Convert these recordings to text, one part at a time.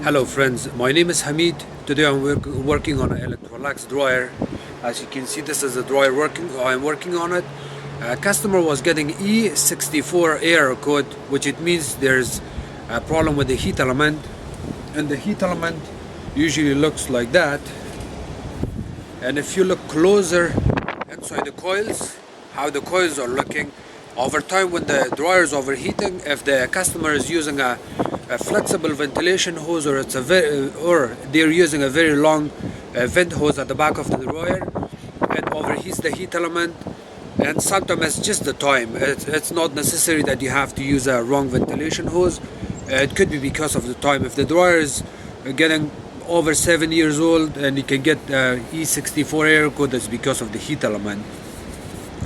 Hello friends, my name is Hamid. Today I'm working on an Electrolux dryer. As you can see, this is the dryer I'm working on it. Customer was getting E64 error code, which it means there's a problem with the heat element, and the heat element usually looks like that. And if you look closer inside the coils, how the coils are looking over time when the dryer is overheating, if the customer is using a flexible ventilation hose, or they're using a very long vent hose at the back of the dryer, it overheats the heat element. And sometimes it's just the time. It's not necessary that you have to use a wrong ventilation hose. It could be because of the time. If the dryer is getting over 7 years old and you can get E64 error code, that's because of the heat element.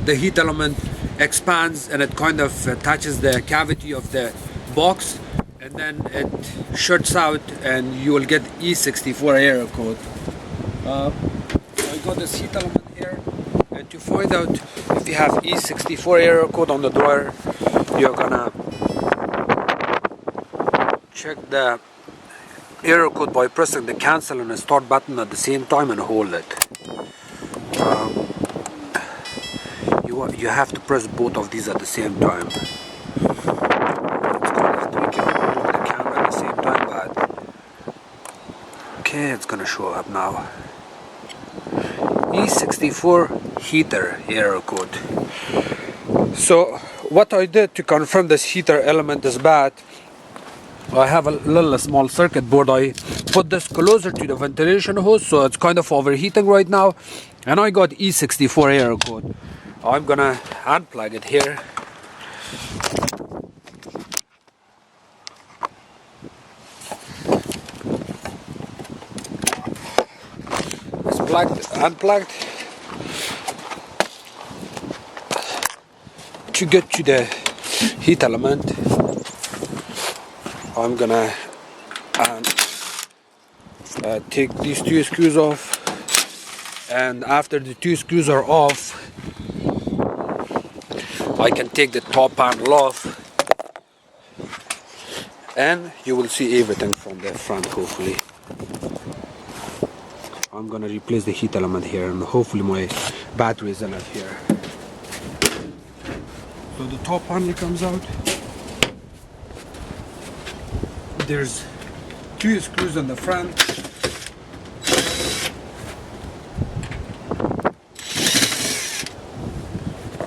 The heat element expands and it kind of touches the cavity of the box, and then it shorts out and you will get E64 error code. So I got this heat element here, and to find out if you have E64 error code on the dryer, you're gonna check the error code by pressing the cancel and the start button at the same time and hold it. You have to press both of these at the same time. It's kind of tricky to move the camera at the same time, but okay, it's gonna show up now. E64 heater error code. So what I did to confirm this heater element is bad, I have a little small circuit board. I put this closer to the ventilation hose, so it's kind of overheating right now, and I got E64 error code. I'm gonna unplug it here. It's unplugged. To get to the heat element, I'm gonna take these two screws off, and after the two screws are off, I can take the top panel off, and you will see everything from the front. Hopefully I'm gonna replace the heat element here, and hopefully my battery is enough here. So the top panel comes out. There's two screws on the front,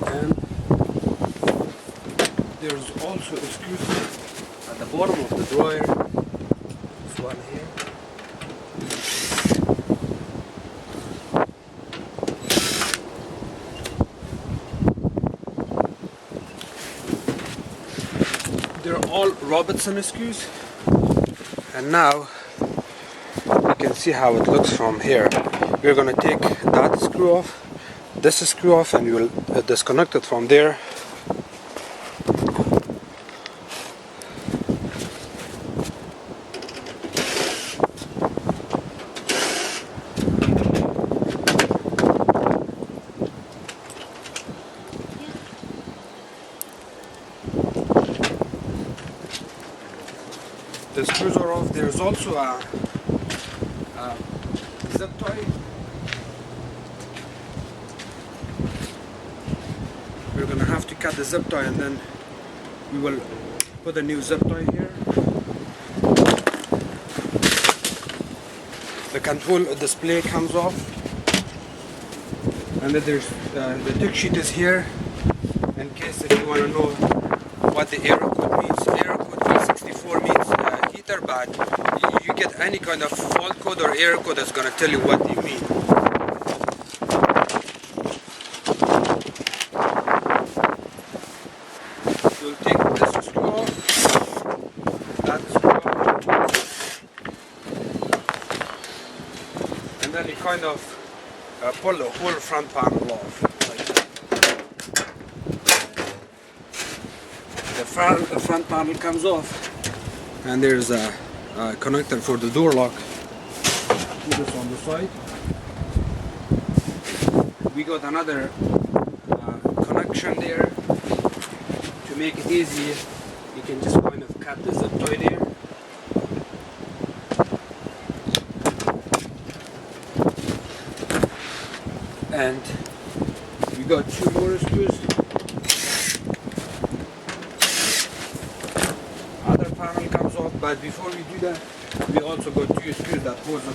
and there's also a screw at the bottom of the dryer. This one here. They're all Robertson screws. And now you can see how it looks from here. We're going to take that screw off, this screw off, and we will disconnect it from there. The screws are off. There's also a zip tie. We're gonna have to cut the zip tie, and then we will put a new zip tie here. The control display comes off, and then there's the tick sheet is here in case if you want to know what the error code means. Error code E64 means heater, but you get any kind of fault code or error code that's going to tell you what they mean. You'll take this screw off, that screw off, and then you kind of pull the whole front panel off. The front panel comes off, and there's a connector for the door lock. Put this on the side. We got another connection there. To make it easy, you can just kind of cut the zip tie there. and we got 2 more screws. Other panel comes off, but before we do that, we also got 2 screws that hold the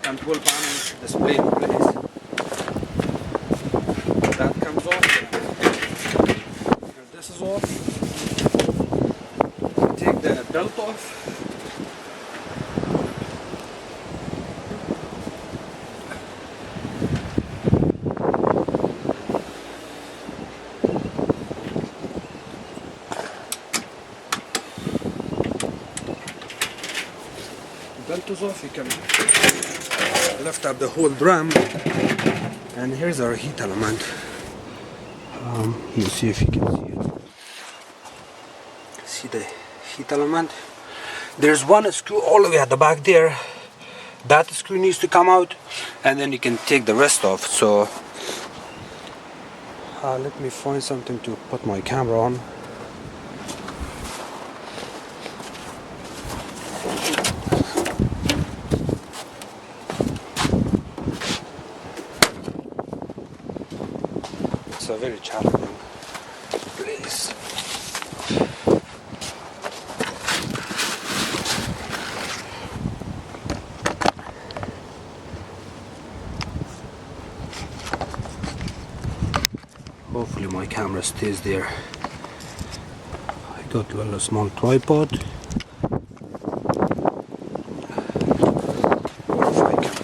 control panel display in place. That comes off. Here, this is off. Take the belt off. Belt is off, you can lift up the whole drum, and here's our heat element. Let's see if you can see it. See the heat element? There's one screw all the way at the back there. That screw needs to come out, and then you can take the rest off. So let me find something to put my camera on. It's a very challenging place. Hopefully my camera stays there. I got a little small tripod. If I can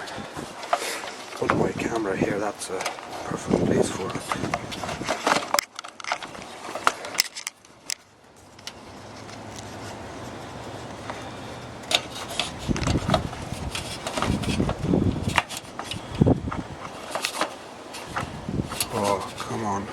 put my camera here, that's a perfect place for it. Oh, come on.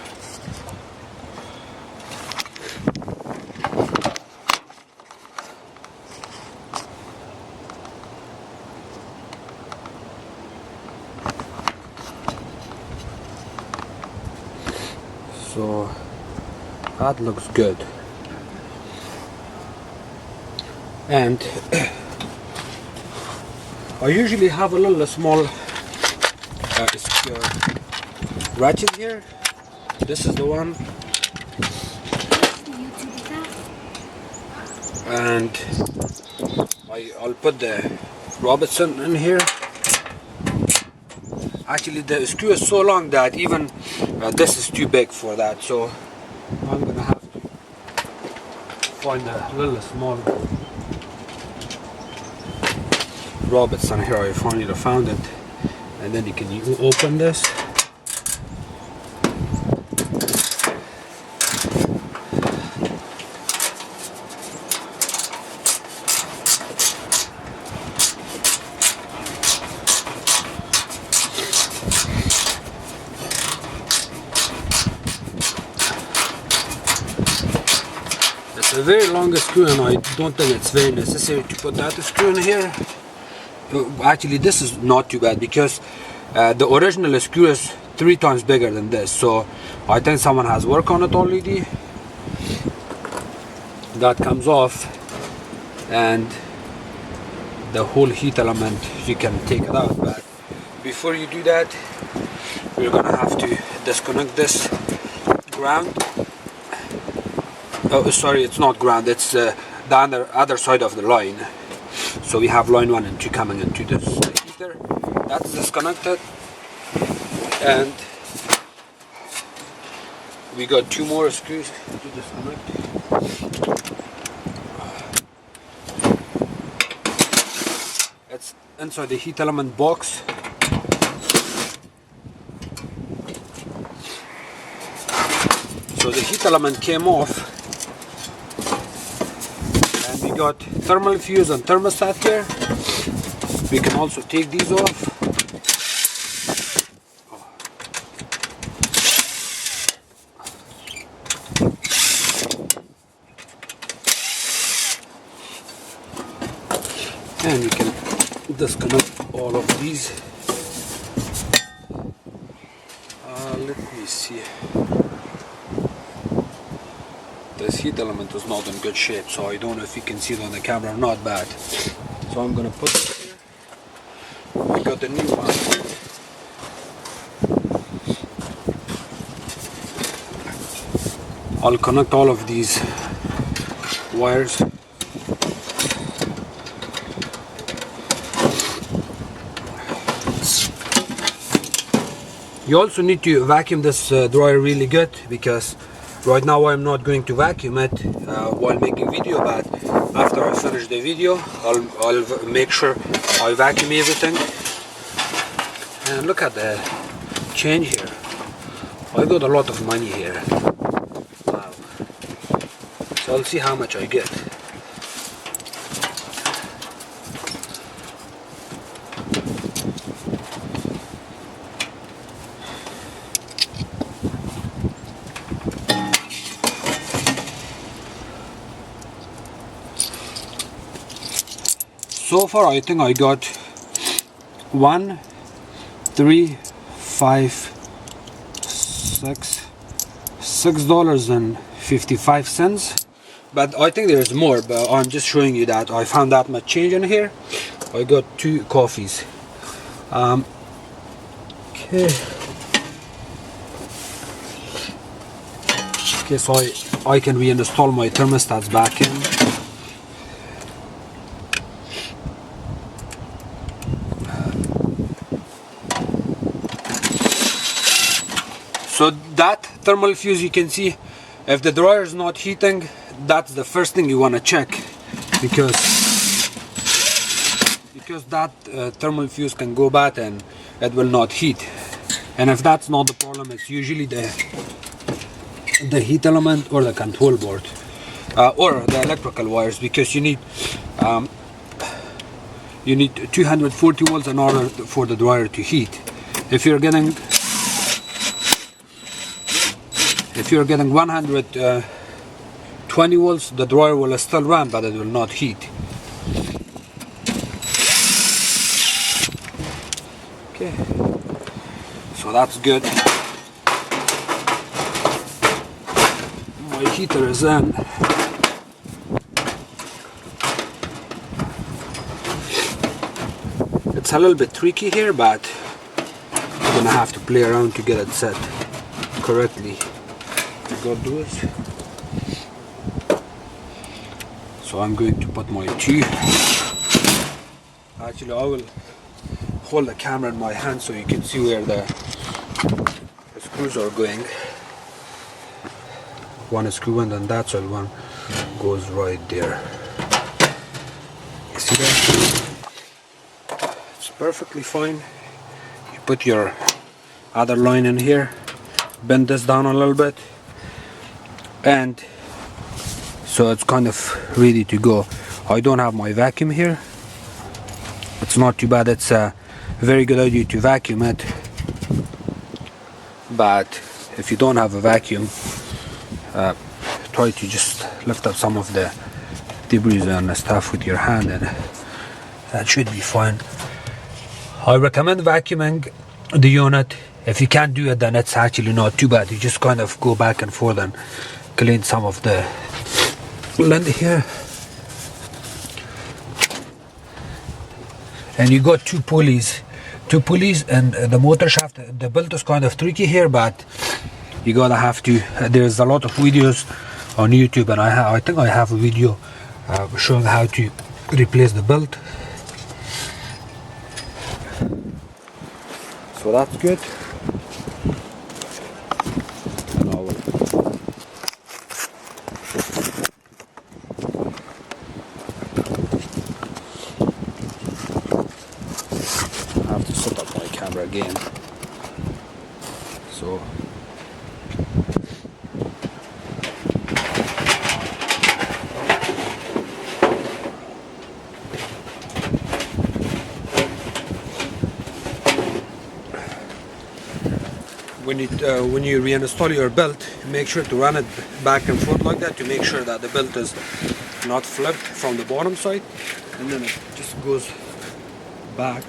So that looks good. And I usually have a little small ratchet here. This is the one, and I'll put the Robertson in here. Actually, the screw is so long that even this is too big for that, so I'm gonna have to find a little small Robertson here. I finally found it, and then you can open this. It's a very long screw, and I don't think it's very necessary to put that screw in here. Actually, this is not too bad because the original screw is 3 times bigger than this, so I think someone has worked on it already. That comes off, and the whole heat element, you can take it out, but before you do that, we're gonna have to disconnect this ground. Oh, sorry, it's not ground, it's the other side of the line. So we have line 1 and 2 coming into this heater. That's disconnected, and we got 2 more screws to disconnect. It's inside the heat element box. So the heat element came off. We got thermal fuse and thermostat here. We can also take these off. And we can disconnect all of these. Let me see. This heat element is not in good shape, so I don't know if you can see it on the camera or not, but so I'm gonna put it here. We got the new one. I'll connect all of these wires. You also need to vacuum this dryer really good, because right now I'm not going to vacuum it while making video, but after I finish the video I'll make sure I vacuum everything. And look at the change here. I got a lot of money here. Wow. So I'll see how much I get. So far I think I got $1, $3, $5, $6.55, but I think there's more, but I'm just showing you that I found that much change in here. I got 2 coffees. Okay, so I can reinstall my thermostats back in. So that thermal fuse, you can see if the dryer is not heating, that's the first thing you want to check, because that thermal fuse can go bad and it will not heat. And if that's not the problem, it's usually the heat element or the control board or the electrical wires, because you need 240 volts in order for the dryer to heat. If you're getting 120 volts, the dryer will still run, but it will not heat. Okay, so that's good. My heater is in. It's a little bit tricky here, but I'm gonna have to play around to get it set correctly. Got this. So I'm going to put my 2. Actually, I will hold the camera in my hand so you can see where the screws are going. One is screw, and then that's all, one goes right there. You see that? It's perfectly fine. You put your other line in here, bend this down a little bit, and so it's kind of ready to go. I don't have my vacuum here. It's not too bad. It's a very good idea to vacuum it, but if you don't have a vacuum, try to just lift up some of the debris and stuff with your hand, and that should be fine. I recommend vacuuming the unit. If you can't do it, then it's actually not too bad. You just kind of go back and forth and clean some of the lint here. And you got two pulleys, and the motor shaft. The build is kind of tricky here, but you gotta have to. There's a lot of videos on YouTube, and I think I have a video showing how to replace the belt. So that's good. Again, so when you reinstall your belt, make sure to run it back and forth like that to make sure that the belt is not flipped from the bottom side, and then it just goes back.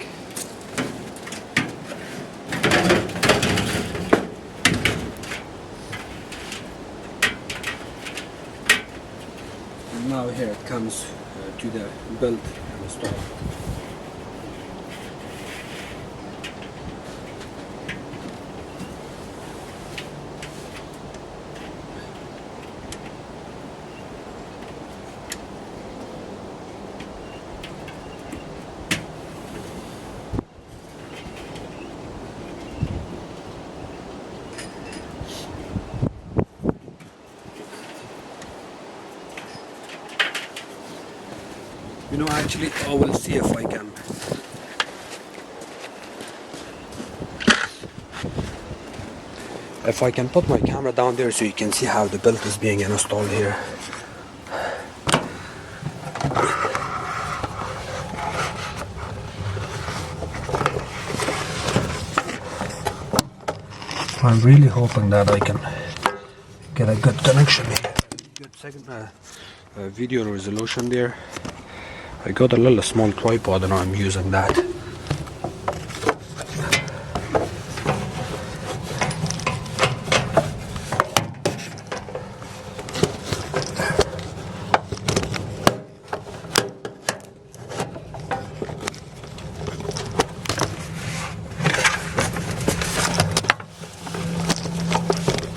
Now here it comes to the belt install. You know, actually, I will see if I can. If I can put my camera down there so you can see how the build is being installed here. I'm really hoping that I can get a good connection here. Good second video resolution there. I got a little small tripod and I'm using that.